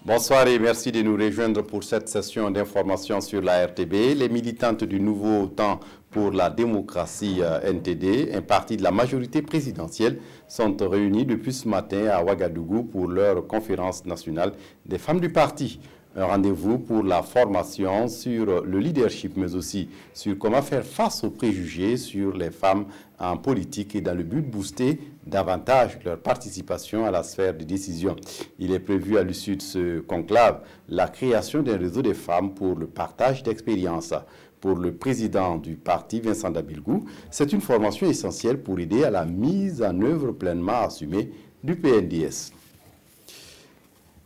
Bonsoir et merci de nous rejoindre pour cette session d'information sur la RTB. Les militantes du Nouveau Temps pour la démocratie NTD, un parti de la majorité présidentielle, sont réunis depuis ce matin à Ouagadougou pour leur conférence nationale des femmes du parti. Un rendez-vous pour la formation sur le leadership, mais aussi sur comment faire face aux préjugés sur les femmes en politique et dans le but de booster davantage leur participation à la sphère de décision. Il est prévu à l'issue de ce conclave la création d'un réseau des femmes pour le partage d'expériences. Pour le président du parti, Vincent Dabilgou, c'est une formation essentielle pour aider à la mise en œuvre pleinement assumée du PNDS.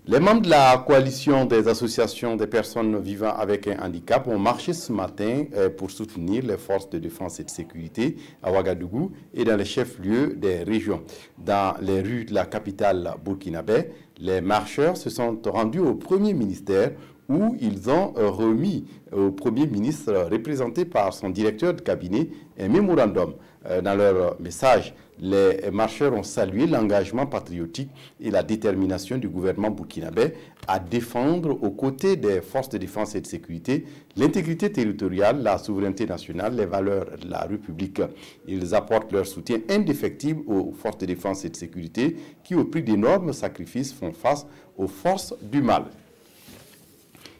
Les membres de la coalition des associations des personnes vivant avec un handicap ont marché ce matin pour soutenir les forces de défense et de sécurité à Ouagadougou et dans les chefs-lieux des régions. Dans les rues de la capitale burkinabé, les marcheurs se sont rendus au Premier ministère où ils ont remis au Premier ministre, représenté par son directeur de cabinet, un mémorandum. Dans leur message, les marcheurs ont salué l'engagement patriotique et la détermination du gouvernement burkinabé à défendre aux côtés des forces de défense et de sécurité l'intégrité territoriale, la souveraineté nationale, les valeurs de la République. Ils apportent leur soutien indéfectible aux forces de défense et de sécurité qui, au prix d'énormes sacrifices, font face aux forces du mal.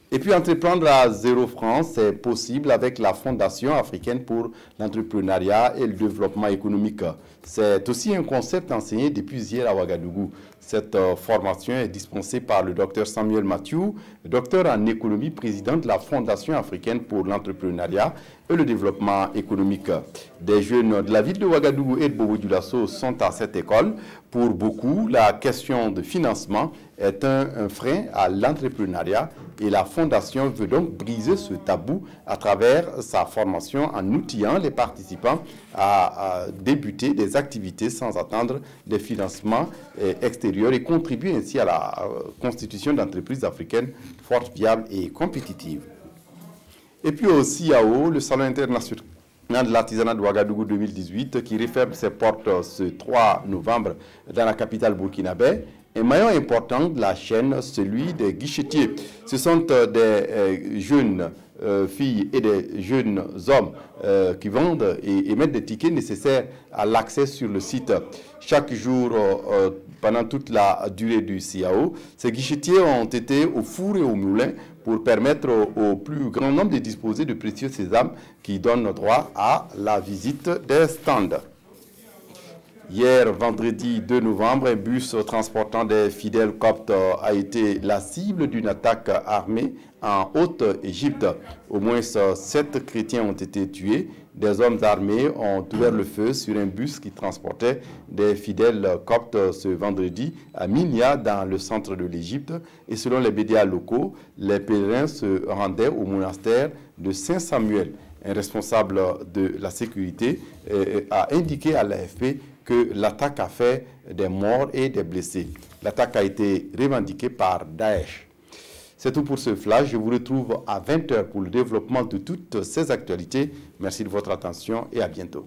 Et puis entreprendre à 0 francs, c'est possible avec la Fondation africaine pour l'entrepreneuriat et le développement économique. C'est aussi un concept enseigné depuis hier à Ouagadougou. Cette formation est dispensée par le docteur Samuel Mathieu, docteur en économie, président de la Fondation africaine pour l'entrepreneuriat et le développement économique. Des jeunes de la ville de Ouagadougou et de Bobo-Dioulasso sont à cette école. Pour beaucoup, la question de financement est un frein à l'entrepreneuriat et la Fondation veut donc briser ce tabou à travers sa formation en outillant les participants à débuter des activités sans attendre des financements extérieurs et contribuer ainsi à la constitution d'entreprises africaines fortes, viables et compétitives. Et puis au CIAO, le Salon international de l'artisanat de Ouagadougou 2018, qui referme ses portes ce 3 novembre dans la capitale burkinabé. Un maillon important de la chaîne, celui des guichetiers. Ce sont des jeunes filles et des jeunes hommes qui vendent et mettent des tickets nécessaires à l'accès sur le site. Chaque jour, pendant toute la durée du CIAO, ces guichetiers ont été au four et au moulin pour permettre au plus grand nombre de disposer de précieux sésames qui donnent droit à la visite des stands. Hier, vendredi 2 novembre, un bus transportant des fidèles coptes a été la cible d'une attaque armée en Haute-Égypte. Au moins 7 chrétiens ont été tués. Des hommes armés ont ouvert le feu sur un bus qui transportait des fidèles coptes ce vendredi à Minya, dans le centre de l'Égypte. Et selon les médias locaux, les pèlerins se rendaient au monastère de Saint-Samuel. Un responsable de la sécurité a indiqué à l'AFP que l'attaque a fait des morts et des blessés. L'attaque a été revendiquée par Daesh. C'est tout pour ce flash. Je vous retrouve à 20 h pour le développement de toutes ces actualités. Merci de votre attention et à bientôt.